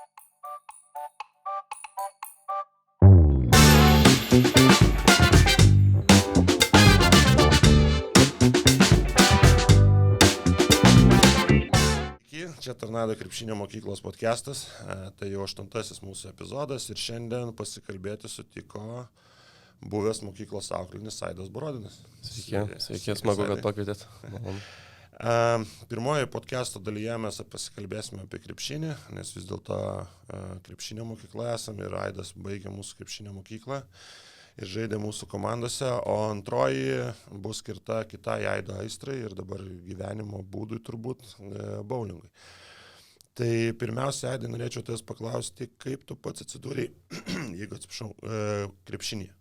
Čia Tornado krepšinio mokyklos podcastas, tai jau 8 mūsų epizodas ir šiandien pasikalbėti sutiko buvęs mokyklos auklėtinis Aidas Borodinas. Sveiki, smagu, kad pakvietėt. Pirmoje podcast'o dalyje mes pasikalbėsime apie krepšinį, nes vis dėlto krepšinio mokykla esame ir Aidas baigė mūsų krepšinio mokyklą ir žaidė mūsų komandose, o antroji bus skirta kitai Aido aistrai ir dabar gyvenimo būdui turbūt bowlingui. Tai pirmiausia, Aidai, norėčiau tavęs paklausti, kaip tu pats atsidūrei, krepšinėje?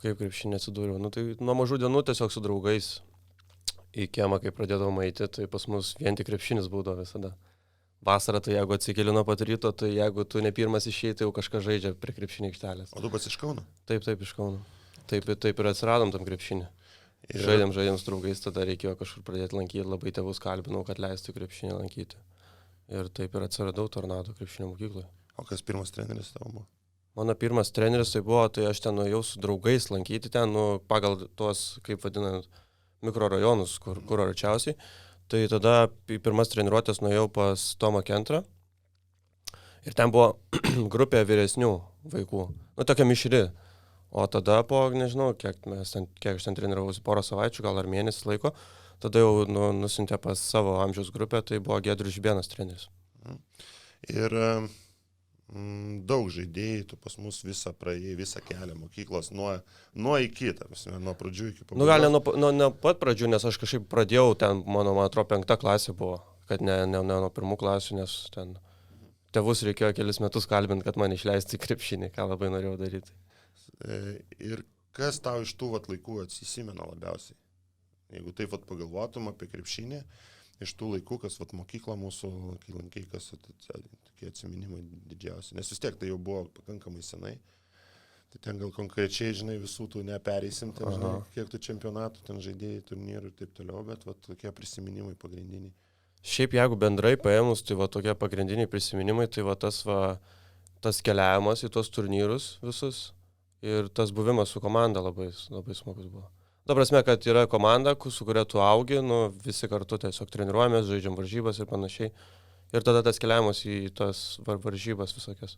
Kaip krepšinė atsidūriau? Tai nuo mažų dienų tiesiog su draugais į kiemą, kai pradėdavom eiti, tai pas mus vien tik krepšinis būdavo visada. Vasarą, tai jeigu atsikeli nuo pat ryto, tai jeigu tu ne pirmas išėjai, tai jau kažkas žaidžia prie krepšinio aikštelės. O tu pats iš Kauno? Taip, iš Kauno. Taip ir atsiradom tam krepšinį. Žaidėm su draugais, tada reikėjo kažkur pradėti lankyti, labai tėvus kalbinau, kad leistų krepšinį lankyti. Ir taip ir atsiradau Tornado krepšinio mokykloje. O kas pirmas treneris tavo buvo? Mano pirmas treneris tai buvo, tai aš ten nuėjau su draugais lankyti ten, pagal tuos, kaip vadinant, mikrorajonus, kur arčiausiai. Tai tada į pirmas treniruotės nuėjau pas Tomą Kentrą ir ten buvo grupė vyresnių vaikų, tokia mišri. O tada po, nežinau, kiek aš ten treniravausi, porą savaičių, gal ar mėnesį laiko, tada jau nusintė pas savo amžiaus grupę, tai buvo Giedrius Žibėnas treneris. Ir daug žaidėjai, tu pas mus visą kelią mokyklos, nuo iki, nuo pradžių iki pabaigos. Gal ne pat pradžių, nes aš kažkaip pradėjau, ten, man atrodo, 5 klasė buvo, kad ne nuo 1 klasių, nes ten tėvus reikėjo kelis metus kalbinti, kad man išleisti krepšinį, ką labai norėjau daryti. Ir kas tau iš tų laikų atsisimena labiausiai? Jeigu taip pagalvotum apie krepšinį, iš tų laikų, kas mokykla mūsų, kai lankiai, kas tokie atsiminimai didžiausi. Nes vis tiek tai jau buvo pakankamai senai. Tai ten gal konkrečiai, visų tų nepereisim, ten, kiek tų čempionatų, ten žaidėjai, turnyrų ir taip toliau, bet tokie prisiminimai pagrindiniai. Šiaip jeigu bendrai paėmus, tai tokie pagrindiniai prisiminimai, tai tas keliavimas į tuos turnyrus visus ir tas buvimas su komanda labai smagus buvo. Ta prasme, kad yra komanda, su kuria tu augi, visi kartu tiesiog treniruojamės, žaidžiam varžybas ir panašiai. Ir tada tas keliavimas į tas varžybas visokias.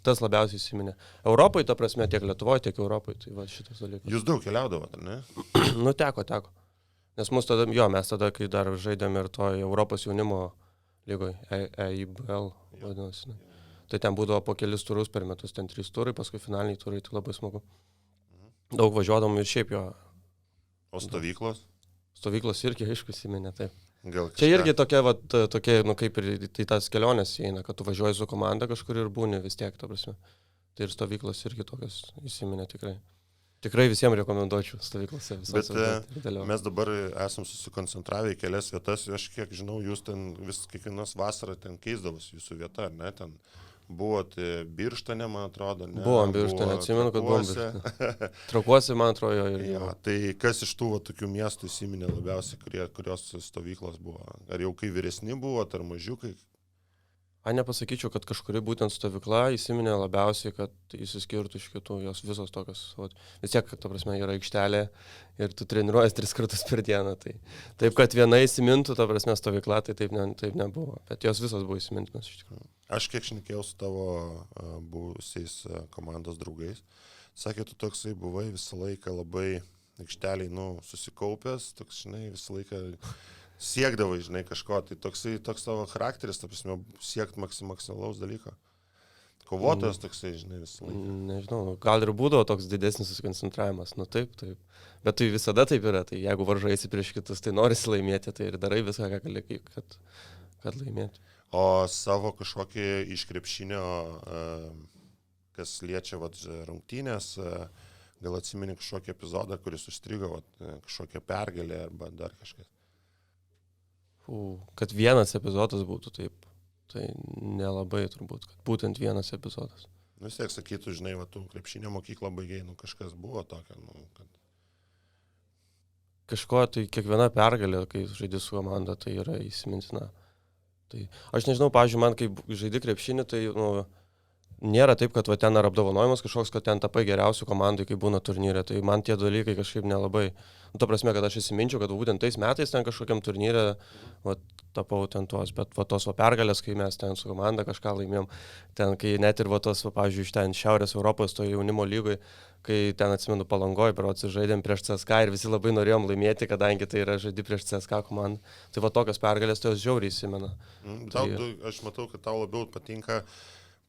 Tas labiausiai įsiminė. Europai, ta prasme, tiek Lietuvoje, tiek Europai, tai šitas dalykas. Jūs daug keliaudavote, ne? Teko. Nes mes tada, kai dar žaidėm ir to Europos jaunimo lygoje, EIBL vadinasi. Tai ten būdavo po kelis turus per metus, ten 3 turai, paskui finaliniai turai, tai labai smagu. Daug važiuodavom ir šiaip jo. O stovyklos? Stovyklos irgi, aišku, įsiminė, taip. Čia irgi tokia, kaip ir tai tas kelionės įeina, kad tu važiuoji su komanda kažkur ir būni vis tiek, ta prasme. Tai ir stovyklos irgi tokios įsiminė tikrai. Tikrai visiems rekomenduočiau stovyklose visose. Bet mes dabar esam susikoncentravę į kelias vietas, aš kiek žinau, jūs ten kiekvienos vasarą ten keisdavos jūsų vieta, ar ne, ten buvot Birštone, man atrodo, ne? Buvom Birštone, atsimenu, kad buvom Birštone. Trakuose, man atrodo, ir jo. Tai kas iš tų tokių miestų įsiminė labiausiai, kurios stovyklos buvo? Ar jau kai vyresni buvo, ar mažiukai? Nepasakyčiau, kad kažkuri būtent stovykla įsiminė labiausiai, kad įsiskirtų iš kitų, jos visos tokios. Vis tiek, ta prasme, yra aikštelė ir tu treniruojas 3 kartus per dieną. Taip, kad viena įsimintų, ta prasme, stovykla, tai taip nebuvo. Bet jos visos buvo įsimintinos iš tikrųjų. Aš kiek šnekėjau su tavo buvusiais komandos draugais, sakė, tu toksai buvai visą laiką labai aikšteliai, susikaupęs, toks, visą laiką siekdavai, kažko, tai toks tavo charakteris, ta prasme, siekt maksimalaus dalyko. Kovotojas toksai, visą laiką. Nežinau, gal ir būdavo toks didesnis susikoncentravimas, taip. Bet tai visada taip yra, tai jeigu varžaisi prieš kitus, tai norisi laimėti, tai ir darai viską, ką gali, kad laimėti. O savo kažkokį iš krepšinio, kas liečia rungtynės, gal atsimeni kažkokį epizodą, kuris užstrigo, kažkokią pergalę arba dar kažkas. Kad vienas epizodas būtų taip, tai nelabai turbūt, kad būtent vienas epizodas. Vis tiek sakytų, tu krepšinio mokyklą baigėjai, kažkas buvo tokio, kad... Kažko, tai kiekviena pergalė, kai žaidži su komanda, tai yra įsimintina. Tai aš nežinau, pavyzdžiui, man kaip žaidi krepšinį, tai nėra taip, kad va, ten ar apdovanojimas kažkoks, kad ten tapai geriausių komandai, kai būna turnyre. Tai man tie dalykai kažkaip nelabai. Ta prasme, kad aš įsiminčiau, kad būtent tais metais ten kažkokiam turnyre va, tapau ten tuos, bet va, tos va, pergalės, kai mes ten su komanda kažką laimėjom, ten kai net ir va, tos, va, pavyzdžiui, iš ten Šiaurės Europos to jaunimo lygoj, kai ten atsimenu Palangoj, berods žaidėm prieš CSKA ir visi labai norėjom laimėti, kadangi tai yra žaidi prieš CSKA komandą. Tai va tokios pergalės, tai jos žiauriai įsimena. Aš matau, kad tau labiau patinka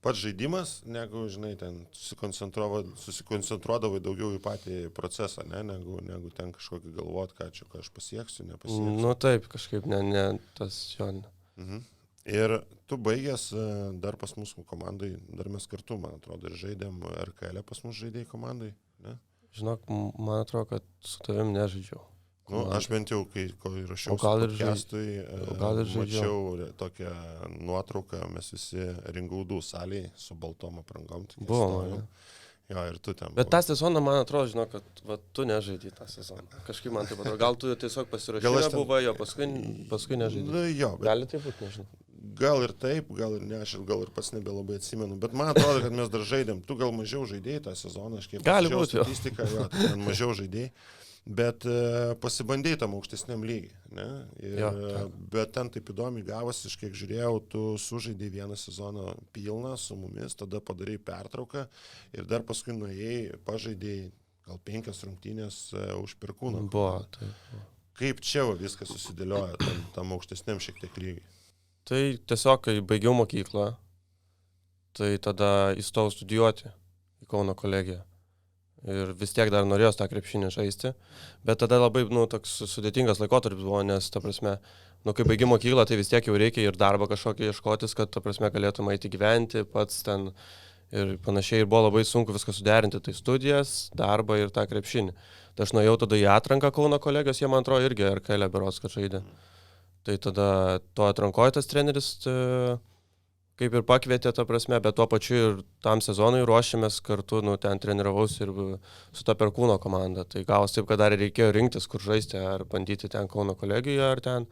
pats žaidimas, negu, žinai, ten susikoncentruodavai daugiau į patį procesą, ne, negu ten kažkokį galvot, ką aš pasieksiu, nepasieksiu. Nu taip, kažkaip ne tas jo. Ir tu baigęs dar pas mūsų komandai, dar mes kartu, man atrodo, ir žaidėm RKL pas mūsų žaidėjai komandai, ne? Žinok, man atrodo, kad su tavim nežaidžiau. Nu, aš bent jau, kai rašiau podcastui, mačiau tokią nuotrauką, mes visi Ringaudų salėje su baltom aprangom. Buvo, jo, ir tu ten. Bet tą sezoną, man atrodo, žinau, kad va, tu nežaidai tą sezoną. Kažkaip man taip atrodo. Gal tu tiesiog pasirašydavai, buvai, jo, paskui nežaidai. Nu, jo, bet... Gali taip būti, nežinau. Gal ir taip, gal ir ne, aš gal ir pats nebelabai atsimenu, bet man atrodo, kad mes dar žaidėm. Tu gal mažiau žaidėjai tą sezoną, aš kaip pažiūrėjau statistiką, jo, ten mažiau žaidėjai. Bet pasibandėjai tam aukštesniam lygiai, ne? Bet ten taip įdomiai gavosi, iš kiek žiūrėjau, tu sužaidėjai vieną sezoną pilną su mumis, tada padarai pertrauką ir dar paskui nuėjai, pažaidėjai gal 5 rungtynės už Perkūną. Buvo, taip. Kaip čia viskas susidėlioja tam aukštesniam šiek tiek lygiai? Tai tiesiog, kai baigiau mokyklą, tai tada įstojau studijuoti į Kauno kolegiją. Ir vis tiek dar norėjau tą krepšinį žaisti, bet tada labai, toks sudėtingas laikotarpis buvo, nes, ta prasme, kai baigi mokyklą, tai vis tiek jau reikia ir darbą kažkokį ieškotis, kad, ta prasme, galėtum eiti gyventi pats ten ir panašiai, ir buvo labai sunku viską suderinti, tai studijas, darbą ir tą krepšinį. Tai aš nuėjau tada į atranką Kauno kolegijos, jie man atrodo irgi RKL berods, kad žaidė. Tai tada to atrankoje tas treneris kaip ir pakvietė, ta prasme, bet tuo pačiu ir tam sezonui ruošėmės kartu, ten treniravausi ir su ta Perkūno komanda. Tai gavosi taip, kad dar reikėjo rinktis, kur žaisti, ar bandyti ten Kauno kolegijoje, ar ten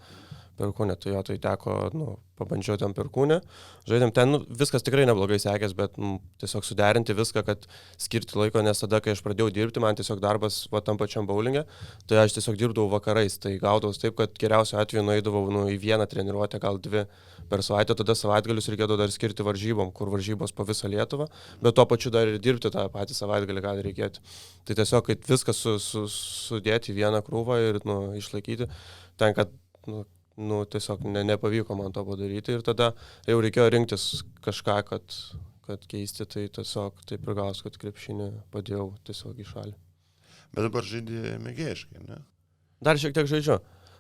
Perkūne. Tai jo, tai teko, pabandžiau ten Perkūne. Žaidėm ten, viskas tikrai neblogai sekės, bet tiesiog suderinti viską, kad skirti laiko, nes tada, kai aš pradėjau dirbti, man tiesiog darbas tam pačiam bowlinge, tai aš tiesiog dirbdavau vakarais. Tai gaudavau taip, kad geriausiu atveju nueidavau į vieną treniruotę, gal 2 per savaitę, tada savaitgalius reikėdavo dar skirti varžybom, kur varžybos po visą Lietuvą, bet tuo pačiu dar ir dirbti tą patį savaitgalį gali reikėti. Tai tiesiog, kad viskas sudėti į vieną krūvą ir išlaikyti, ten, kad tiesiog nepavyko man to padaryti ir tada jau reikėjo rinktis kažką, kad keisti, tai tiesiog taip ir gavos, kad krepšinį padėjau tiesiog į šalį. Bet dabar žaidži mėgėjiškai, ne? Dar šiek tiek žaidžiu.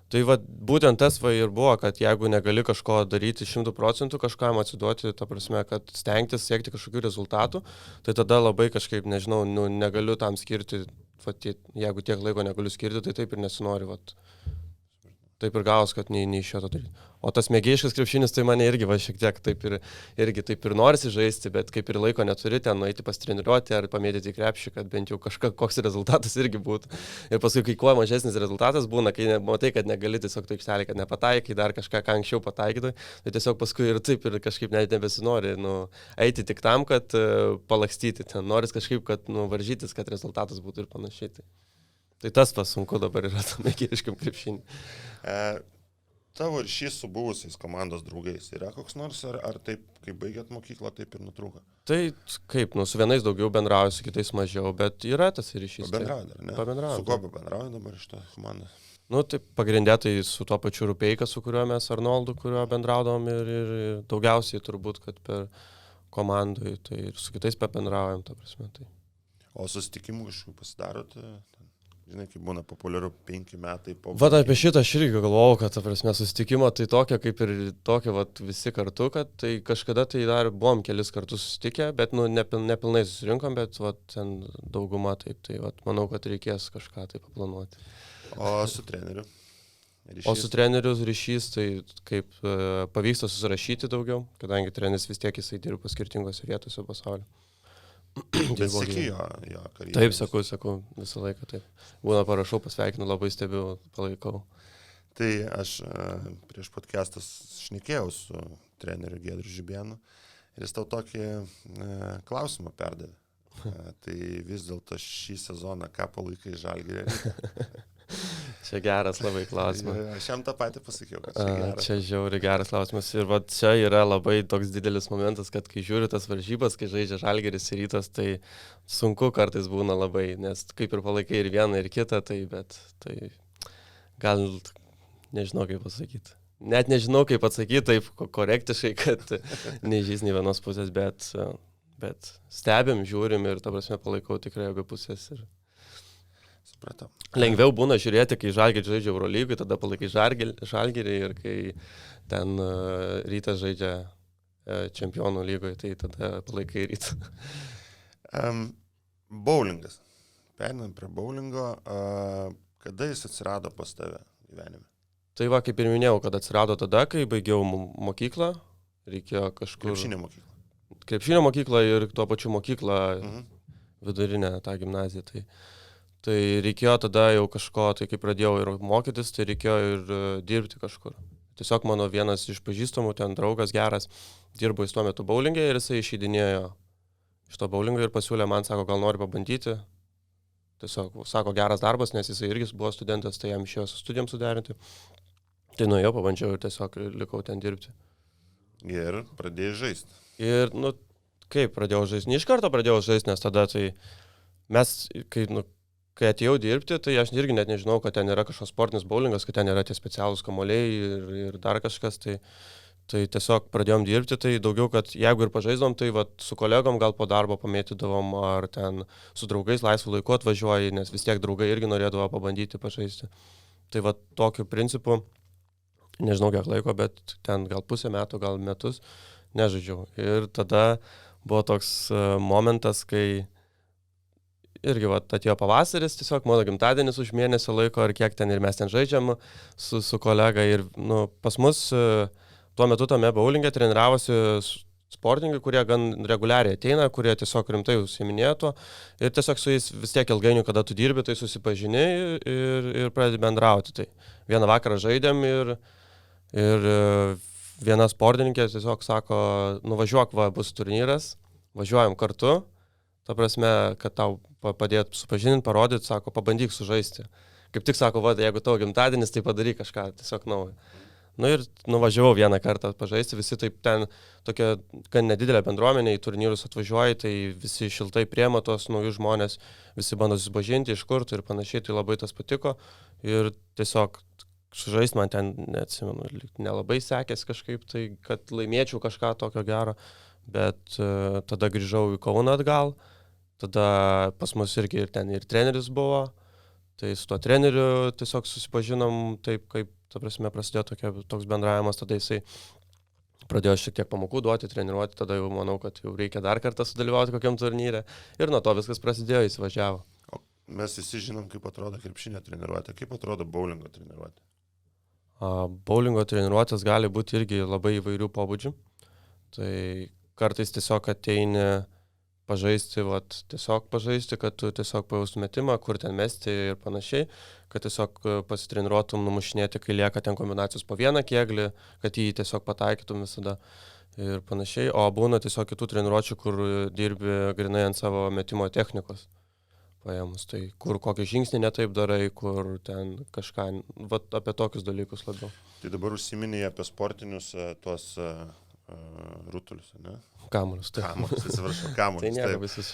Tai būtent tas ir buvo, kad jeigu negali kažko daryti 100%, kažkam atsiduoti, ta prasme, kad stengtis siekti kažkokių rezultatų, tai tada labai kažkaip, nežinau, negaliu tam skirti, jeigu tiek laiko negaliu skirti, tai taip ir nesinori, Taip ir gavos, kad nei iš šio to daryti. O tas mėgėjiškas krepšinis, tai mane irgi šiek tiek taip ir norisi žaisti, bet kaip ir laiko neturi ten nueiti pastreniruoti ar pamėdyti krepšį, kad bent jau koks rezultatas irgi būtų. Ir paskui, kai kuo mažesnis rezultatas būna, kai matai, kad negali tiesiog to aikštelį, kad nepataikai, dar kažką, ką anksčiau pataikydai, tai tiesiog paskui ir taip ir kažkaip net nebesinori eiti tik tam, kad palakstyti ten. Noris kažkaip, kad varžytis, kad rezultatas būtų ir panašiai. Tai tas sunku dabar yra tam mėgėjiškam krepšinį. Tavo ryšys su buvusiais komandos draugais yra koks nors, ar taip, kai baigėt mokyklą, taip ir nutrūko? Tai kaip, su vienais daugiau bendrauju, su kitais mažiau, bet yra tas ryšys. Pabendrauju dar, ne? Pabendrauju. Su kuo pabendrauju dabar iš to komandos? Tai pagrindė tai su tuo pačiu Rupeika, su kuriuo mes Arnoldu, kuriuo bendraudom ir daugiausiai turbūt, kad per komandai, tai ir su kitais pabendraujam, ta prasme. Tai. O susitikimų kažkokių pasidarote? Žinai, kaip būna populiaru 5 metai po... Apie šitą aš irgi galvojau, kad, ta prasme, susitikimo tai tokia, kaip ir tokia, visi kartu, kad tai kažkada tai dar buvom kelis kartus susitikę, bet, nepilnai susirinkom, bet, ten dauguma taip, tai, manau, kad reikės kažką tai paplanuoti. O su treneriu? O su treneriu ryšys, tai kaip pavyksta susirašyti daugiau, kadangi treneris vis tiek jisai dirba skirtingose vietose pasaulio. Bet sėki jo karjerą. Taip, sakau, visą laiką taip. Būna parašau, pasveikinu, labai stebiu, palaikau. Tai aš prieš podcastą šnekėjau su treneriu Giedriu Žibėnu ir jis tau tokį klausimą perdavė. Tai vis dėlto šį sezoną ką palaikai Žalgirį? Čia geras labai klausimas. Aš jam tą patį pasakiau, kad čia geras. Čia žiauri geras klausimas. Ir va čia yra labai toks didelis momentas, kad kai žiūri tas varžybas, kai žaidžia Žalgiris ir Rytas, tai sunku kartais būna labai, nes kaip ir palaikai ir vieną, ir kitą, bet tai gal nežinau kaip pasakyti. Net nežinau kaip atsakyti taip korektiškai, kad nežys nei vienos pusės, bet stebim, žiūrim ir ta prasme palaikau tikrai abi pusės. Ir supratau. Lengviau būna žiūrėti, kai Žalgiris žaidžia Eurolygui, tada palaikai Žalgirį ir kai ten Rytas žaidžia Čempionų lygoje, tai tada palaikai Rytą. Bowlingas. Perinam prie bowlingo. Kada jis atsirado pas tave gyvenime? Tai va, kaip ir minėjau, kad atsirado tada, kai baigiau mokyklą, reikėjo kažkur... Krepšinio mokyklą ir tuo pačiu mokyklą, vidurinę tą gimnaziją. Tai reikėjo tada jau kažko, tai kai pradėjau ir mokytis, tai reikėjo ir dirbti kažkur. Tiesiog mano vienas iš pažįstamų, ten draugas geras, dirbo jis tuo metu bowlingė ir jisai išeidinėjo iš to bowlingo ir pasiūlė man, sako, gal nori pabandyti. Tiesiog, sako, geras darbas, nes jisai irgi buvo studentas, tai jam išėjo su studijom suderinti. Tai nuėjau, pabandžiau ir tiesiog likau ten dirbti. Ir pradėjai žaisti. Ir, kaip pradėjau žaisti? Ne iš karto pradėjau žaisti, nes tada tai mes, kai atėjau dirbti, tai aš irgi net nežinau, kad ten yra kažkoks sportinis bowlingas, kad ten yra tie specialūs kamuoliai ir dar kažkas. Tai tiesiog pradėjom dirbti, tai daugiau, kad jeigu ir pažaisdom, tai su kolegom gal po darbo pamėtydavom, ar ten su draugais laisvu laiku atvažiuoji, nes vis tiek draugai irgi norėdavo pabandyti pažaisti. Tai tokiu principu, nežinau kiek laiko, bet ten gal pusę metų, gal metus nežaidžiau. Ir tada buvo toks momentas, kai irgi atėjo pavasaris, tiesiog mano gimtadienis už mėnesio laiko, ar kiek ten ir mes ten žaidžiam su kolega. Ir pas mus tuo metu tame bowlinge treniravosi sportininkai, kurie gan reguliariai ateina, kurie tiesiog rimtai užsiiminėjo tuo. Ir tiesiog su jais vis tiek ilgainiui, kada tu dirbi, tai susipažini ir pradedi bendrauti. Tai vieną vakarą žaidėm ir viena sportininkė tiesiog sako, nuvažiuok, bus turnyras, važiuojam kartu, ta prasme, kad tau padėt supažinti, parodyti, sako, pabandyk sužaisti. Kaip tik sako, jeigu tavo gimtadienis, tai padaryk kažką, tiesiog naujo. Ir nuvažiavau vieną kartą pažaisti, visi taip ten tokia gan nedidelė bendruomenė į turnyrus atvažiuoja, tai visi šiltai priema tos naujus žmonės, visi bando susipažinti iš kur ir panašiai, tai labai tas patiko ir tiesiog sužaisti man ten, neatsimenu, nelabai sekėsi kažkaip, tai kad laimėčiau kažką tokio gero, bet tada grįžau į Kauną atgal, tada pas mus irgi ir treneris buvo, tai su tuo treneriu tiesiog susipažinom taip, kaip, ta prasme, prasidėjo toks bendravimas, tada jisai pradėjo šiek tiek pamokų duoti, treniruoti, tada jau manau, kad jau reikia dar kartą sudalyvauti kokiam turnyre ir nuo to viskas prasidėjo, jis važiavo. O mes visi žinom, kaip atrodo krepšinio treniruotė, kaip atrodo bowlingo treniruotė. Bowlingo treniruotės gali būti irgi labai įvairių pobūdžių. Tai kartais tiesiog ateini pažaisti, tiesiog pažaisti, kad tu tiesiog pajaustum metimą, kur ten mesti ir panašiai, kad tiesiog pasitreniruotum numušinėti, kai lieka ten kombinacijos po vieną kėglį, kad jį tiesiog pataikytum visada ir panašiai. O būna tiesiog kitų treniruočių, kur dirbi grinai ant savo metimo technikos paėmus. Tai kur kokį žingsnį netaip darai, kur ten kažką, apie tokius dalykus labiau. Tai dabar užsiminėjai apie sportinius tuos rutulius, ne? Kamuolius, taip. Atsiprašau, kamuolius. Tai nėra visus.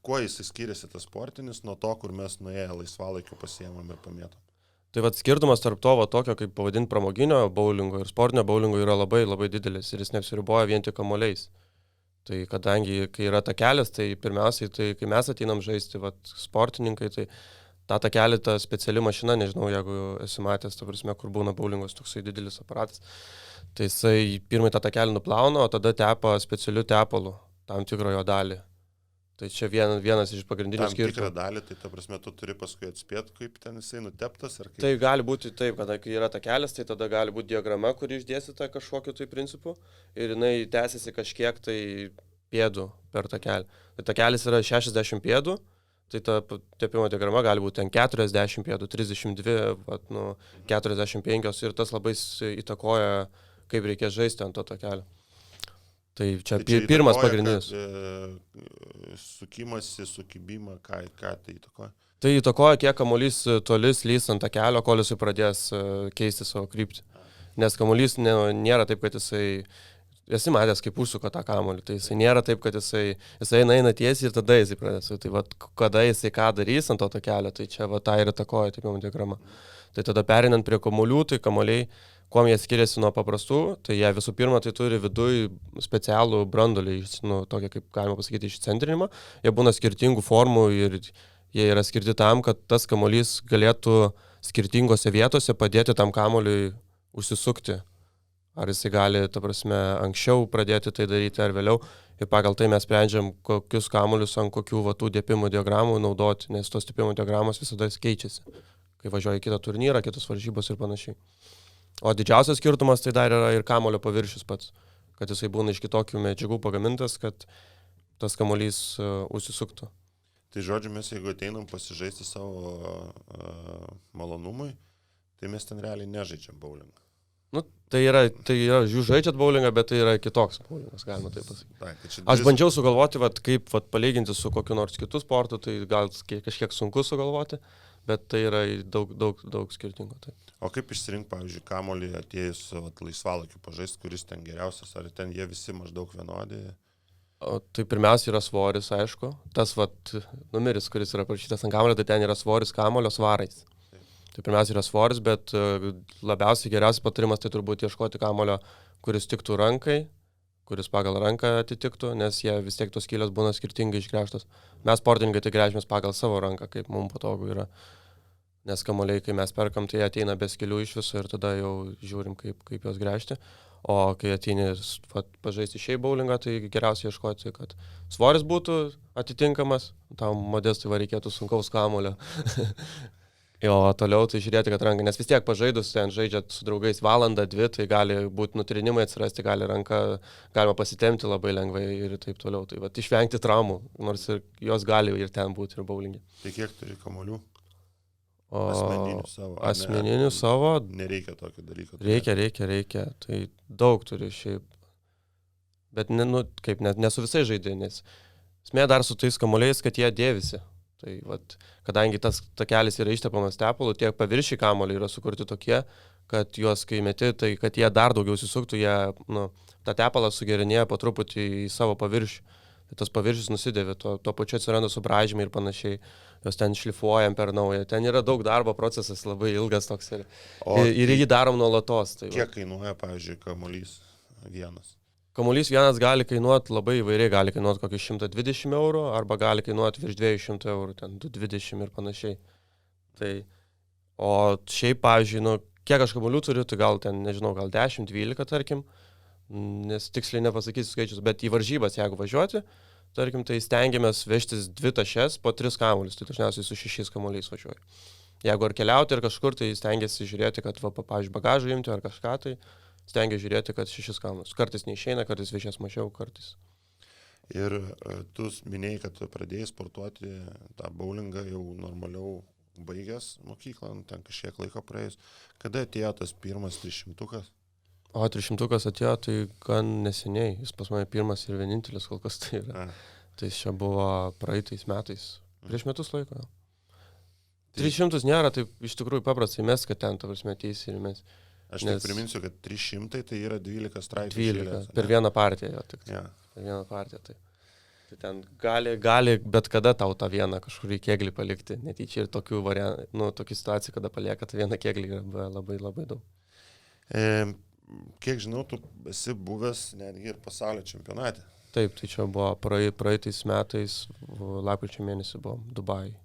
Kuo jis skiriasi tas sportinis nuo to, kur mes nuėję laisvalaikiu pasiėmam ir pamėtom? Tai skirtumas tarp to tokio, kaip pavadinti pramoginio bowlingo ir sportinio bowlingo yra labai labai didelis ir jis neapsiriboja vien tik kamuoliais. Tai kadangi, kai yra takelis, tai pirmiausiai, tai kai mes ateinam žaisti, sportininkai, tai tą takelį, ta speciali mašina, nežinau, jeigu esi matęs, ta prasme, kur būna bowlingos toksai didelis aparatas, tai jisai pirmai tą takelį nuplauna, o tada tepa specialiu tepalu tam tikrą jo dalį. Tai čia vienas iš pagrindinių skirtumų. Tam tikrą dalį, tai ta prasme, tu turi paskui atspėti, kaip ten jisai nuteptas ar kaip? Tai gali būti taip, kad kai yra takelis, tai tada gali būti diagrama, kuri išdėstyta kažkokiu tai principu ir jinai tęsiasi kažkiek tai pėdų per takelį. Tai takelis yra 60 pėdų, Tai ta tepimo diagrama gali būti ten 40 pėdų, 32, 45 ir tas labai įtakoja, kaip reikia žaisti ant to takelio. Tai čia pirmas pagrindinis. Sukimasi, sukibimą, ką tai įtakoja? Tai įtakoja, kiek kamuolys toli slys ant takelio, kol jisai pradės keisti savo kryptį. Nes kamuolys nėra taip, kad jisai... Esi matęs, kaip užsuka tą kamuolį, tai jisai nėra taip, kad jisai eina tiesiai ir tada jisai pradės. Tai vat, kada jisai ką darys ant to takelio, tai čia va tą ir įtakoja tepimo diagrama. Tai tada perinant prie kamuolių, tai kamuoliai, kuom jie skiriasi nuo paprastų, tai jie visų pirma tai turi viduj specialų brandolį, tokį kaip galima pasakyti išcentrinimą. Jie būna skirtingų formų ir jie yra skirti tam, kad tas kamuolys galėtų skirtingose vietose padėti tam kamuoliui užsisukti. Ar jisai gali, ta prasme, anksčiau pradėti tai daryti ar vėliau. Ir pagal tai mes sprendžiam, kokius kamuolius ant kokių tų tepimo diagramų naudoti, nes tos tepimo diagramos visada keičiasi. Kai važiuoja į kitą turnyrą, kitos varžybos ir panašiai. O didžiausias skirtumas tai dar yra ir kamuolio paviršius pats. Kad jisai būna iš kitokių medžiagų pagamintas, kad tas kamuolys užsisuktų. Tai žodžiu, mes jeigu ateinam pasižaisti savo malonumui, tai mes ten realiai nežaidžiam bowlingą. Tai yra, jūs žaidžiat bowlingą, bet tai yra kitoks bowlingas, galima taip pasakyti. Aš bandžiau sugalvoti, kaip palyginti su kokiu nors kitu sportu, tai gal kažkiek sunku sugalvoti, bet tai yra daug skirtingo. Tai. O kaip išsirinkti, pavyzdžiui, kamuolį atėjus laisvalaikiu pažaisti, kuris ten geriausias, ar ten jie visi maždaug vienodi? Tai pirmiausia yra svoris, aišku. Tas numeris, kuris yra parašytas ant kamuolio, tai ten yra svoris kamuolio svarais. Tai pirmiausia yra svoris, bet labiausiai geriausias patarimas tai turbūt ieškoti kamuolio, kuris tiktų rankai, kuris pagal ranką atitiktų, nes jie vis tiek tos skylės būna skirtingai išgręžtos. Mes sportininkai tai gręžimės pagal savo ranką, kaip mums patogu yra. Nes kamuoliai, kai mes perkam, tai ateina be skylių iš viso ir tada jau žiūrim, kaip juos gręžti. O kai ateini pažaisti šiaip bowlingą, tai geriausia ieškoti, kad svoris būtų atitinkamas, tam Modestui reikėtų sunkaus kamuolio. O toliau tai žiūrėti, kad ranka, nes vis tiek pažaidus, ten žaidžiat su draugais valandą, 2, tai gali būti nutrinimai atsirasti, gali ranka, galima pasitempti labai lengvai ir taip toliau. Tai išvengti traumų, nors ir jos gali ir ten būti ir bowlingė. Tai kiek turi kamuolių? Asmeninių savo. Nereikia tokio dalyko. Reikia. Tai daug turi šiaip. Bet ne su visais žaidėjais. Esmė dar su tais kamuoliais, kad jie dėvisi. Tai kadangi tas takelis yra ištepamas tepalu, tiek paviršiai kamuoliai yra sukurti tokie, kad juos kai meti, tai kad jie dar daugiau susuktų, tą tepalą sugerinėja po truputį į savo paviršių. Tai tas paviršius nusidėvi, tuo pačiu atsiranda subraižymai ir panašiai, jos ten šlifuojam per naują. Ten yra daug darbo, procesas labai ilgas toks ir jį darom nuolatos. Tai kiek kainuoja, pavyzdžiui, kamuolys vienas? Kamuolys vienas gali kainuoti labai įvairiai, gali kainuoti kokį 120 eurų, arba gali kainuoti virš 200 eurų, ten 220 ir panašiai. Tai, o šiaip, pavyzdžiui, kiek aš kamuolių turiu, tai gal ten, nežinau, gal 10-12, tarkim, nes tiksliai nepasakysiu skaičius, bet į varžybas, jeigu važiuoti, tarkim, tai stengiamės vežtis 2 tašes po 3 kamuolius, tai dažniausiai su 6 kamuoliais važiuoju. Jeigu ar keliauti ir kažkur, tai stengiasi žiūrėti, kad, pavyzdžiui, bagažą imti ar kažką, tai stengia žiūrėti, kad 6 kamuolius. Kartais neišeina, kartais vežės mažiau, kartais. Ir tu minėjai, kad pradėjai sportuoti tą bowlingą jau normaliau baigęs mokyklą, ten kažkiek laiko praėjus. Kada atėjo tas pirmas 300-ukas? O 300-ukas atėjo, tai gan neseniai. Jis pas mane pirmas ir vienintelis kol kas tai yra. Tai čia buvo praeitais metais. Prieš metus laiko. 300 nėra taip iš tikrųjų paprastai mes, kad ten, ta prasme, ateisi ir mes. Aš tik priminsiu, kad 300 tai yra 12 straipsnių. 12, per vieną partiją jo tik. Ja. Per vieną partiją, tai ten gali bet kada tau tą vieną kažkurį kėglį palikti. Netyčia ir tokių tokių situacijų, kada palieka tą vieną kėglį yra labai, labai daug. Kiek žinau, tu esi buvęs netgi ir pasaulio čempionate. Taip, tai čia buvo praeitais metais, lapkričio mėnesį buvom Dubajui.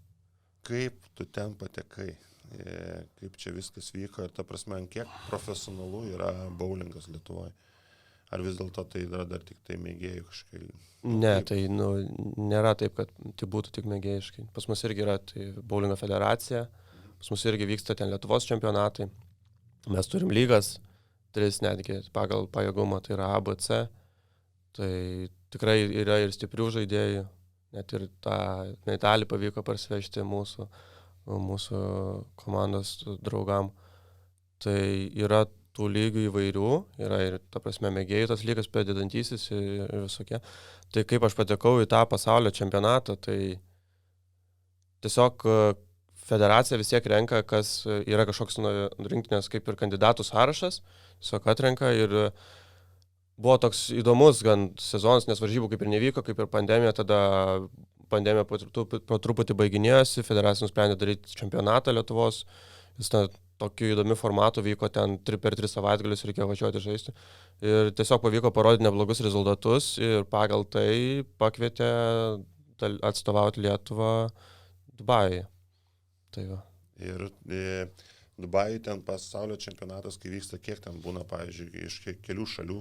Kaip tu ten patekai? Kaip čia viskas vyko ir ta prasme, kiek profesionalų yra bowlingas Lietuvoje? Ar vis dėlto tai yra dar tik tai mėgėjų kažkaip? Ne, tai nėra taip, kad tai būtų tik mėgėjiškai. Pas mus irgi yra tai bowlingo federacija, pas mus irgi vyksta ten Lietuvos čempionatai. Mes turim lygas, 3 netgi pagal pajėgumą, tai yra A, B, C. Tai tikrai yra ir stiprių žaidėjų, net ir tą medalį pavyko parsivežti mūsų komandos draugam. Tai yra tų lygių įvairių, yra ir, ta prasme, mėgėjų tas lygas, pradedantysis ir visokie. Tai kaip aš patekau į tą pasaulio čempionatą, tai tiesiog federacija vis tiek renka, kas yra kažkoks rinktinės kaip ir kandidatų sąrašas, tiesiog atrenka ir buvo toks įdomus gan sezonas, nes varžybų kaip ir nevyko, kaip ir pandemija, tada pandemija po truputį baiginėjosi, federacija nusprendė daryti čempionatą Lietuvos, jis tokiu įdomiu formatu vyko ten per 3 savaitgalius, reikėjo važiuoti žaisti. Ir tiesiog pavyko parodyti neblogus rezultatus ir pagal tai pakvietė atstovauti Lietuvą Dubajuje. Tai va. Ir Dubajuje ten pasaulio čempionatas, kai vyksta, kiek ten būna, pavyzdžiui, iš kelių šalių,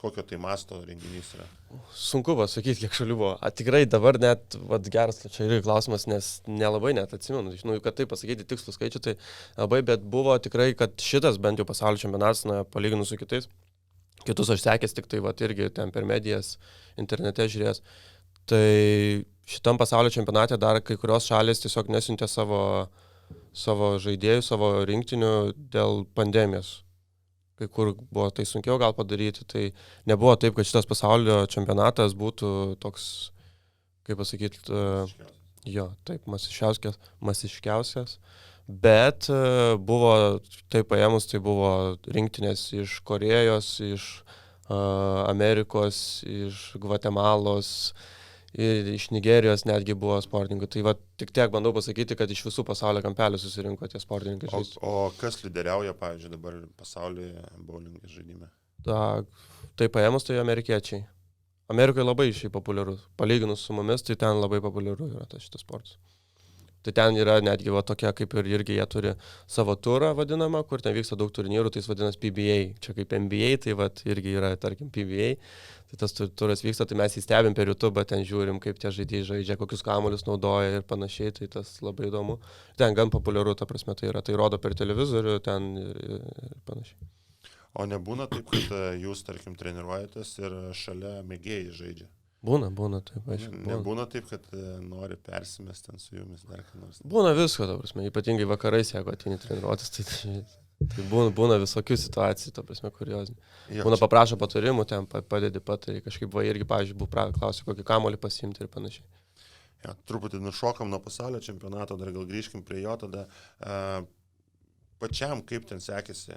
kokio tai masto renginys yra? Sunku pasakyti, kiek šalių buvo. Tikrai dabar net, geras, čia yra klausimas, nes nelabai net atsimenu. Žinau, kad tai pasakyti tikslų skaičių, tai labai, bet buvo tikrai, kad šitas bent jau pasaulio čempionatas, palyginus su kitais, kitus aš sekęs tik tai, irgi ten per medijas, internete žiūrės. Tai šitam pasaulio čempionate dar kai kurios šalys tiesiog nesiuntė savo žaidėjų, savo rinktinių dėl pandemijos. Kai kur buvo tai sunkiau gal padaryti, tai nebuvo taip, kad šitas pasaulio čempionatas būtų toks, kaip pasakyti, taip, masiškiausias, bet buvo, taip paėmus, tai buvo rinktinės iš Korėjos, iš Amerikos, iš Gvatemalos, ir iš Nigerijos netgi buvo sportininkų. Tai tik tiek bandau pasakyti, kad iš visų pasaulio kampelių susirinko tie sportininkai. O kas lyderiauja, pavyzdžiui, dabar pasaulyje bowling žaidime? Tai paėmus, tai amerikiečiai. Amerikoje labai šiaip populiarus. Palyginus su mumis, tai ten labai populiaru yra šitas sportas. Tai ten yra netgi tokia, kaip ir irgi jie turi savo turą vadinamą, kur ten vyksta daug turnyrų, tai jis vadinas PBA. Čia kaip NBA, tai irgi yra, tarkim, PBA. Tai tas turas vyksta, tai mes jį stebim per YouTube, ten žiūrim, kaip tie žaidėjai žaidžia, kokius kamuolius naudoja ir panašiai, tai tas labai įdomu. Ten gan populiaru, ta prasme, tai yra, tai rodo per televizorių ten ir panašiai. O nebūna taip, kad jūs, tarkim, treniruojatės ir šalia mėgėjai žaidžia? Būna, taip, aišku. Nebūna taip, kad nori persimesti su jumis dar ką nors? Būna visko, ta prasme, ypatingai vakarais, jeigu ateini treniruotis, tai būna visokių situacijų, ta prasme, kuriozinių. Būna paprašo patarimų, ten padedi patarį, kažkaip irgi, pavyzdžiui, klausia, kokį kamuolį pasiimti ir panašiai. Ja, truputį nušokam nuo pasaulio čempionato, dar gal grįžkim prie jo tada. Pačiam, kaip ten sekėsi,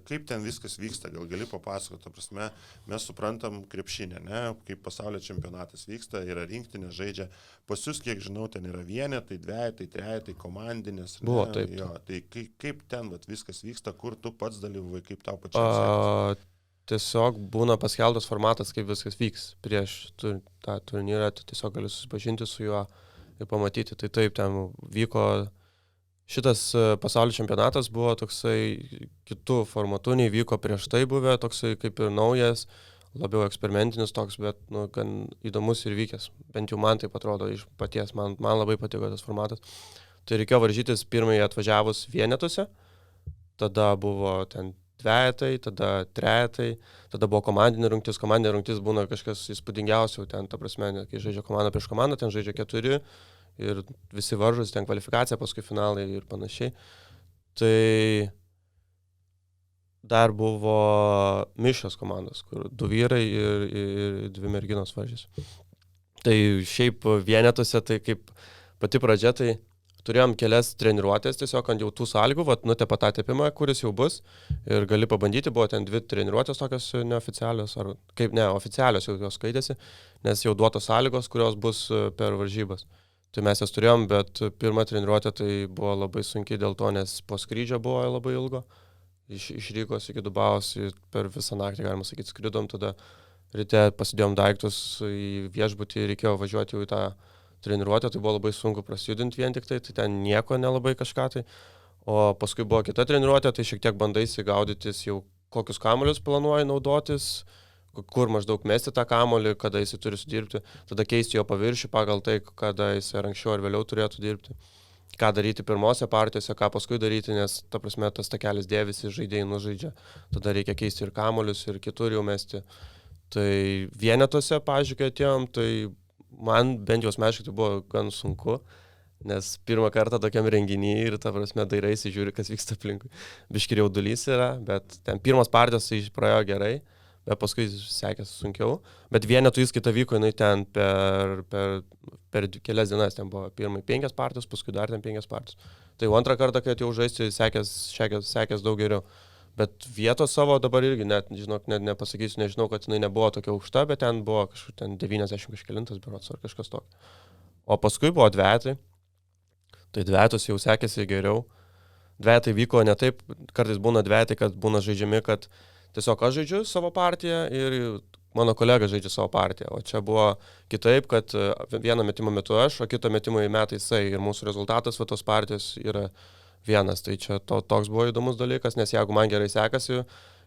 kaip ten viskas vyksta, gal gali papasakoti, ta prasme, mes suprantam krepšinę, ne, kaip pasaulio čempionatas vyksta, yra rinktinė, žaidžia, pas jūs, kiek žinau, ten yra vienetai, dvejetai, trejetai, komandinės. Buvo, taip. Jo, tai kaip ten viskas vyksta, kur tu pats dalyvavai, kaip tau pačiam sekėsi? Tiesiog būna paskelbtas formatas, kaip viskas vyks prieš tą turnyrą, tu tiesiog gali susipažinti su juo ir pamatyti, tai taip, ten vyko. Šitas pasaulio čempionatas buvo toksai kitų formatų, nei vyko prieš tai buvę, toksai kaip ir naujas, labiau eksperimentinis toks, bet gan įdomus ir vykęs. Bent jau man taip atrodo iš paties, man labai patiko tas formatas. Tai reikėjo varžytis pirmai atvažiavus vienetuose, tada buvo ten dvejetai, tada trejetai, tada buvo komandinė rungtis būna kažkas įspūdingiausių, ten ta prasme, kai žaidžia komanda prieš komandą, ten žaidžia 4. Ir visi varžosi, ten kvalifikacija, paskui finalai ir panašiai. Tai dar buvo mišrios komandos, kur 2 vyrai ir 2 merginos varžėsi. Tai šiaip vienetuose, tai kaip pati pradžia, tai turėjom kelias treniruotės tiesiog ant jau tų sąlygų, nutepa tą tepimą, kuris jau bus ir gali pabandyti, buvo ten 2 treniruotės tokios neoficialios, ar kaip ne, oficialios jau jos skaitėsi, nes jau duotos sąlygos, kurios bus per varžybas. Tai mes jas turėjom, bet pirmą treniruotę tai buvo labai sunkiai dėl to, nes po skrydžio buvo labai ilgo. Iš Rygos iki Dubajaus per visą naktį, galima sakyti, skridom, tada ryte pasidėjom daiktus į viešbutį, reikėjo važiuoti jau į tą treniruotę, tai buvo labai sunku prasijudinti vien tik tai ten nieko nelabai kažką tai. O paskui buvo kita treniruotė, tai šiek tiek bandaisi gaudytis jau kokius kamuolius planuoji naudotis, kur maždaug mesti tą kamuolį, kada jis turi sudirbti, tada keisti jo paviršių pagal tai, kada jis anksčiau ar vėliau turėtų dirbti. Ką daryti pirmose partijose, ką paskui daryti, nes ta prasme tas takelis dėvisi, žaidėjai nužaidžia. Tada reikia keisti ir kamuolius, ir kitur jau mesti. Tai vienetuose, pavyzdžiui, kai atėjom, tai man bent jau asmeniškai tai buvo gan sunku, nes pirmą kartą tokiam renginyje ir, ta prasme, dairaisi, žiūri, kas vyksta aplinkui. Biški jaudulys yra, bet ten pirmas partijos tai praėjo gerai, bet paskui sekėsi sunkiau. Bet vienetų įskaita vyko, jinai ten per kelias dienas, ten buvo pirmai 5 partijos, paskui dar ten 5 partijos. Tai jau antrą kartą, kai atėjau žaisti, sekės daug geriau. Bet vietos savo dabar irgi, net nepasakysiu, nežinau, kad jinai nebuvo tokia aukšta, bet ten buvo kažkur ten 90 kažkelintas berods ar kažkas tokio. O paskui buvo dvejetai. Tai dvejetus jau sekėsi geriau. Dvejetai vyko ne taip, kartais būna dvejetai, kad būna žaidžiami, kad tiesiog aš žaidžiu savo partiją ir mano kolega žaidžia savo partiją. O čia buvo kitaip, kad vieną metimo metu aš, o kitą metimą metą jisai. Ir mūsų rezultatas tos partijos yra vienas. Tai čia toks buvo įdomus dalykas, nes jeigu man gerai sekasi,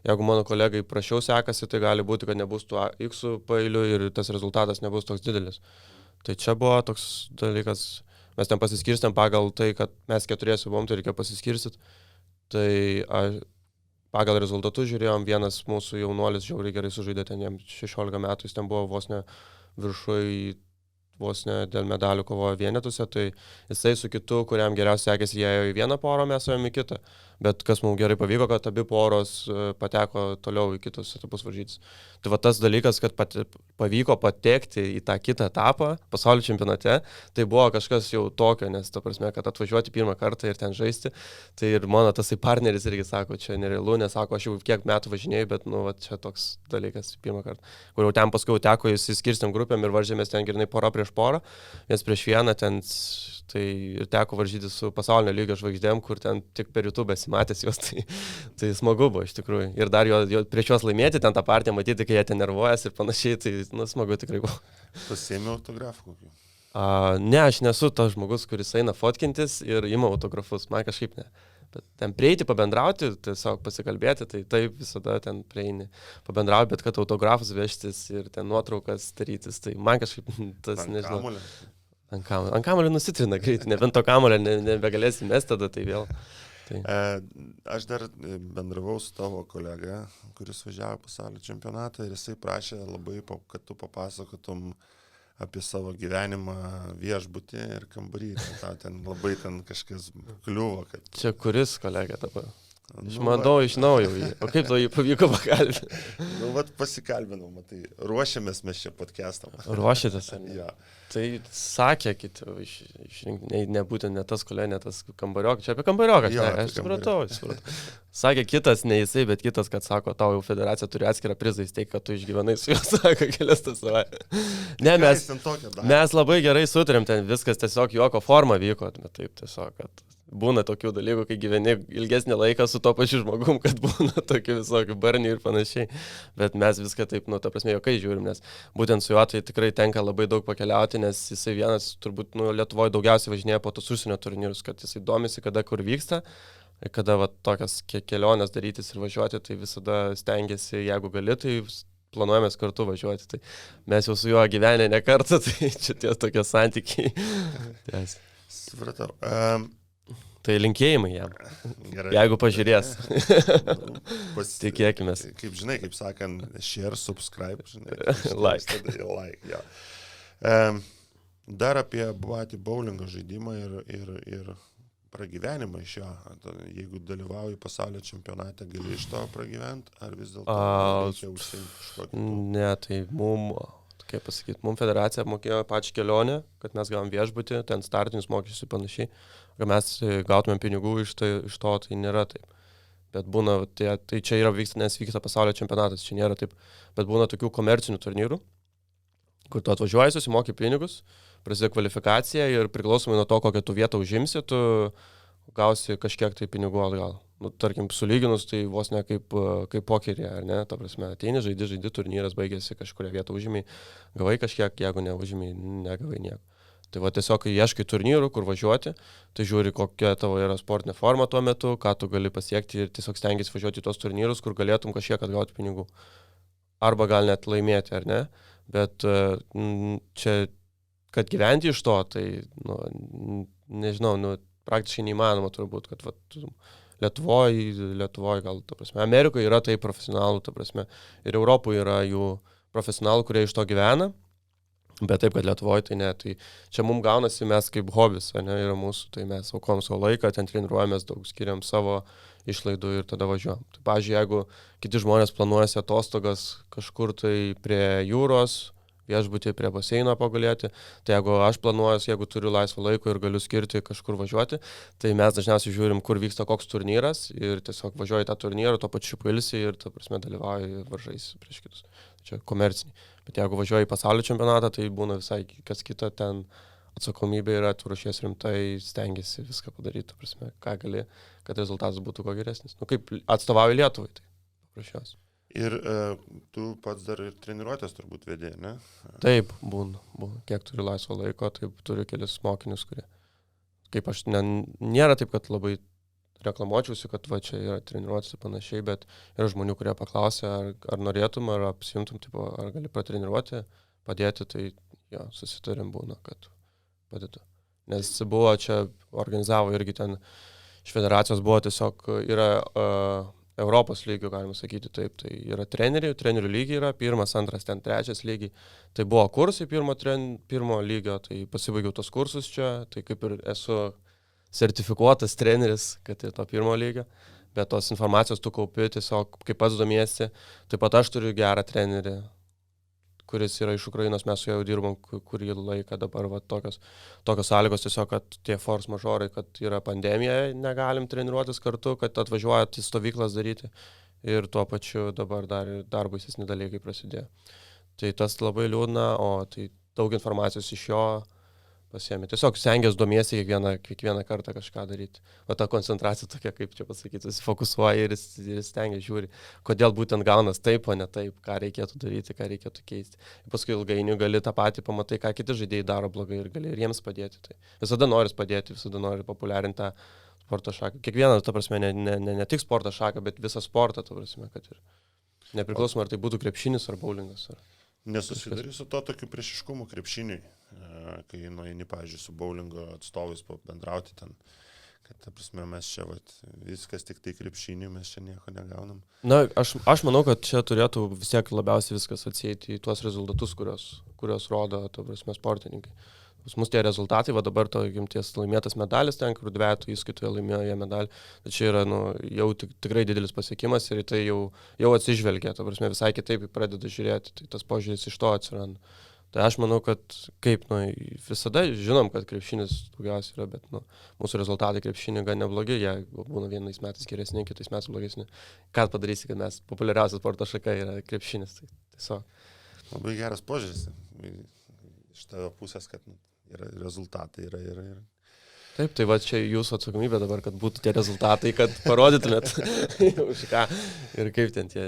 jeigu mano kolegai prašiau sekasi, tai gali būti, kad nebus tų X pailių ir tas rezultatas nebus toks didelis. Tai čia buvo toks dalykas. Mes ten pasiskirstėm pagal tai, kad mes 4 buvom, tai reikia pasiskirstyti. Tai pagal rezultatus žiūrėjom, vienas mūsų jaunuolis žiauriai gerai sužaidė, ten jam 16 metų, jis ten buvo vos ne viršui, vos ne dėl medalių kovojo vienetuose, tai jisai su kitu, kuriam geriausiai sekėsi, jie ėjo į vieną porą, mes ėjom į kitą. Bet kas mums gerai pavyko, kad abi poros pateko toliau į kitus etapus varžytis. Tai va tas dalykas, kad pavyko patekti į tą kitą etapą pasaulio čempionate, tai buvo kažkas jau tokio, nes ta prasme, kad atvažiuoti pirmą kartą ir ten žaisti, tai ir mano tasai partneris irgi sako, čia nerealu, nes sako, aš jau kiek metų važinėjau, bet nu va čia toks dalykas pirmą kartą, kur jau ten paskui teko įsiskirstėm grupėm ir varžėmės ten grinai pora prieš porą, vienas prieš vieną ten. Tai ir teko varžyti su pasaulinio lygio žvaigždėm, kur ten tik per YouTube matęs juos, tai smagu buvo iš tikrųjų. Ir dar jo prieš juos laimėti, ten tą partiją matyti, kai jie ten nervuojas ir panašiai, tai smagu tikrai buvo. Pasiėmė autografų kokį? Ne, aš nesu tas žmogus, kuris eina fotkintis ir ima autografus, man kažkaip ne. Bet ten prieiti, pabendrauti, tiesiog pasikalbėti, tai taip visada ten prieini pabendrauti, bet kad autografus vežtis ir ten nuotraukas darytis, tai man kažkaip tas nežinau. Ant kamulio nusitrina greitai, nebent to kamulio nebegalėsi mesti tada, tai vėl. Tai. Aš dar bendravau su tavo kolega, kuris važiavo pasaulio čempionatą ir jisai prašė labai, kad tu papasakotum apie savo gyvenimą viešbutį ir kambarį. Ten labai ten kažkas kliuvo. Kad... Čia kuris kolega dabar? Išmanau iš naujo jį. O kaip to jį pavyko pakalbinti? Vat pasikalbinau, matai, ruošiamės mes čia podcast'am. Ruošėtės, ar ne? Ja. Tai sakė kiti, nebūtent ne tas kolega, ne tas kambariokas, čia apie kambarioką, aš supratau. Sakė kitas, ne jisai, bet kitas, kad sako, tau jau federacija turi atskirą prizą, įsteigti, kad tu išgyvenai su juo, sako, kelias tas savaitę. Ne, mes labai gerai sutarėm, ten viskas tiesiog juoko forma vyko, bet taip tiesiog, kad būna tokių dalykų, kai gyveni ilgesnį laiką su to pačiu žmogum, kad būna tokių visokių barnių ir panašiai. Bet mes viską taip, ta prasme, jokai žiūrim, nes būtent su juo tai tikrai tenka labai daug pakeliauti, nes jisai vienas turbūt Lietuvoje daugiausiai važinėja po tos užsienio turnyrus, kad jisai domisi, kada kur vyksta, kada va, tokias keliones darytis ir važiuoti, tai visada stengiasi, jeigu gali, tai planuojamės kartu važiuoti. Tai mes jau su juo gyvenę ne kartą, tai čia tie tokie santykiai. Supratau. Tai linkėjimai jam, Gerai. Jeigu pažiūrės. Tikėkimės. Kaip žinai, kaip sakant, share, subscribe, žinai. Like. Ja. Dar apie patį bowlingo žaidimą ir pragyvenimą iš jo. Jeigu dalyvauji pasaulio čempionate, gali iš to pragyventi, ar vis dėlto reikia užsiimti kažkokį? Ne, tai kaip pasakyti, mums federacija apmokėjo pačią kelionę, kad mes gavom viešbutį, ten startinius mokesčius ir panašiai, kad mes gautumėm pinigų iš to, tai nėra taip. Bet būna, tai čia yra nes vyksta pasaulio čempionatas, čia nėra taip, bet būna tokių komercinių turnyrų, kur tu atvažiuoji, susimoki pinigus, prasideda kvalifikacija ir priklausomai nuo to, kokią tu vietą užimsi, tu gausi kažkiek tai pinigų atgal. Tarkim, sulyginus, tai vos ne kaip pokerį, ar ne, ta prasme, ateini, žaidi, turnyras baigėsi, kažkuria vietą užimiai, gavai kažkiek, jeigu neužimiai, negavai nieko. Tai va tiesiog, kai ieškai turnyrų, kur važiuoti, tai žiūri, kokia tavo yra sportinė forma tuo metu, ką tu gali pasiekti ir tiesiog stengiasi važiuoti į tos turnyrus, kur galėtum kažkiek atgauti pinigų. Arba gal net laimėti, ar ne, bet čia, kad gyventi iš to, tai, nežinau, praktiškai neįmanoma turbūt, kad Lietuvoje gal, ta prasme, Amerikoje yra tai profesionalų, ta prasme, ir Europoje yra jų profesionalų, kurie iš to gyvena, Bet taip, kad Lietuvoje tai ne, tai čia mums gaunasi mes kaip hobis, ne, yra mūsų, tai mes aukom savo laiką, ten treniruojamės, daug skiriam savo išlaidų ir tada važiuojam. Tai, pavyzdžiui, jeigu kiti žmonės planuojasi atostogas kažkur tai prie jūros, viešbutį prie baseino pagulėti, tai jeigu aš planuoju, jeigu turiu laisvo laiko ir galiu skirti kažkur važiuoti, tai mes dažniausiai žiūrim, kur vyksta koks turnyras ir tiesiog važiuoju į tą turnyrą, tuo pačiu pailsi ir, ta prasme, dalyvauju varžais prieš kitus. Čia komerciniai. Bet jeigu važiuoji į pasaulio čempionatą, tai būna visai kas kita, ten atsakomybė yra, tu ruošies rimtai, stengiasi viską padaryti, prasme, ką gali, kad rezultatas būtų kuo geresnis. Nu, kaip atstovauji Lietuvai, tai paprasčiausiai. Ir tu pats dar ir treniruotės turbūt vedė, ne? Taip, būna. Kiek turiu laisvo laiko, taip turiu kelis mokinius, kurie, kaip aš, nėra taip, kad labai reklamuočiausi, kad va čia yra treniruotis ir panašiai, bet yra žmonių, kurie paklausia, ar norėtum, ar apsimtum, tipo, ar gali patreniruoti, padėti, tai jo, susitarim būna, kad padėtų. Nes buvo čia, organizavo irgi ten iš federacijos buvo tiesiog, yra Europos lygių, galima sakyti taip, tai yra trenerių lygiai yra, 1, 2, ten 3 lygiai. Tai buvo kursai pirmo lygio, tai pasibaigiau tos kursus čia, tai kaip ir esu sertifikuotas treneris, kad ir to 1 lygio, bet tos informacijos tu kaupi tiesiog, kaip pats domiesi. Taip pat aš turiu gerą trenerį, kuris yra iš Ukrainos, mes su juo jau dirbom kurį laiką, dabar va, tokios sąlygos tiesiog, kad tie force majorai, kad yra pandemija, negalim treniruotis kartu, kad atvažiuojat į stovyklas daryti ir tuo pačiu dabar dar baisesni dalykai prasidėjo. Tai tas labai liūdna, o tai daug informacijos iš jo pasiemi. Tiesiog stengiasi domiesi kiekvieną kartą kažką daryti. O ta koncentracija tokia, kaip čia pasakyti, fokusuoja ir stengiasi žiūri, kodėl būtent gaunas taip, o ne taip, ką reikėtų daryti, ką reikėtų keisti. Ir paskui ilgainiui gali tą patį pamatai, ką kiti žaidėjai daro blogai ir gali ir jiems padėti. Tai visada nori padėti, visada nori populiarinti tą sporto šaką. Kiekvieną, ta prasme, ne tik sporto šaką, bet visą sportą, ta prasme, kad ir nepriklausomai, ar tai būtų krepšinis ar boulingas. Nesusidari su to tokiu priešiškumu krepšiniui, kai nueini, pavyzdžiui, su boulingo atstovais bendrauti ten, kad, ta prasme, mes čia viskas tik tai krepšiniui, mes čia nieko negaunam. Na, aš manau, kad čia turėtų vis tiek labiausiai viskas atsieiti į tuos rezultatus, kurios rodo, ta prasme, sportininkai. Pas mus tie rezultatai, va dabar to gimties laimėtas medalis ten, kur dvejetų įskaitoje laimėjo medalį, tai čia yra jau tikrai didelis pasiekimas ir tai jau atsižvelgia, ta prasme visai kitaip pradeda žiūrėti, tai tas požiūris iš to atsiranda. Tai aš manau, kad visada žinom, kad krepšinis daugiausiai yra, bet mūsų rezultatai krepšinį gan neblogi, jie būna vienais metais geresni, kitais metais blogesni. Ką padarysi, kad mes populiariausia sporto šaka yra krepšinis, tai tiesiog. Labai geras požiūris iš tavo pusės, kad yra rezultatai yra. Taip, tai va čia jūsų atsakomybė dabar, kad būtų tie rezultatai, kad parodytumėt už ką ir kaip ten tie.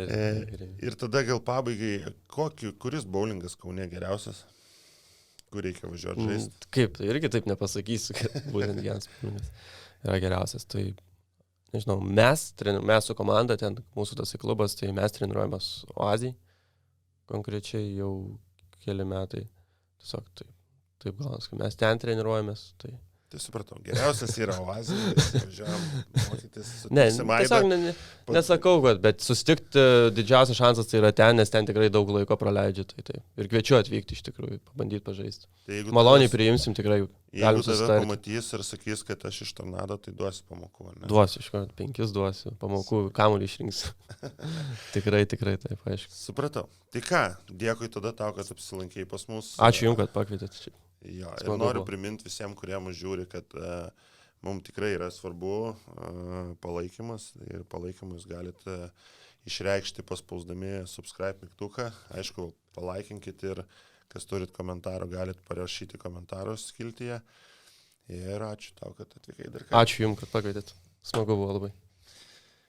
Ir tada gal pabaigai, kuris boulingas Kaune geriausias, kur reikia važiuoti žaisti? Kaip, tai irgi taip nepasakysiu, kad būtent vienas boulingas yra geriausias. Tai, nežinau, mes su komanda, ten mūsų tas klubas, tai mes treniruojamės Oazijai, konkrečiai jau keli metai. Tiesiog taip galas, kad mes ten treniruojamės. Tai supratau, geriausias yra Oazija, važiuojam mokytis. Tiesiog nesakau, bet susitikti didžiausias šansas tai yra ten, nes ten tikrai daug laiko praleidžia. Tai. Ir kviečiu atvykti iš tikrųjų, pabandyti pažaisti. Tai maloniai priimsim tikrai. Jeigu tave pamatys ir sakys, kad aš iš Tornado, tai duosi pamokų, ne? Duosiu, iš karto 5 duosiu, pamokų, kamuolį išrinksiu. tikrai, taip, aišku. Supratau. Tai ką, dėkui tada tau, kad apsilankėjai pas mus. Ačiū Jums, kad pakvietėt. Jo, ir noriu priminti visiems, kurie mus žiūri, kad mums tikrai yra svarbu palaikymas ir palaikymus galite išreikšti paspausdami subscribe mygtuką. Aišku, palaikinkit ir kas turit komentarų, galite parašyti komentarus skiltyje. Ir ačiū tau, kad atvykai dar kartą. Ačiū Jums, kad pakvietėt. Smagu buvo labai.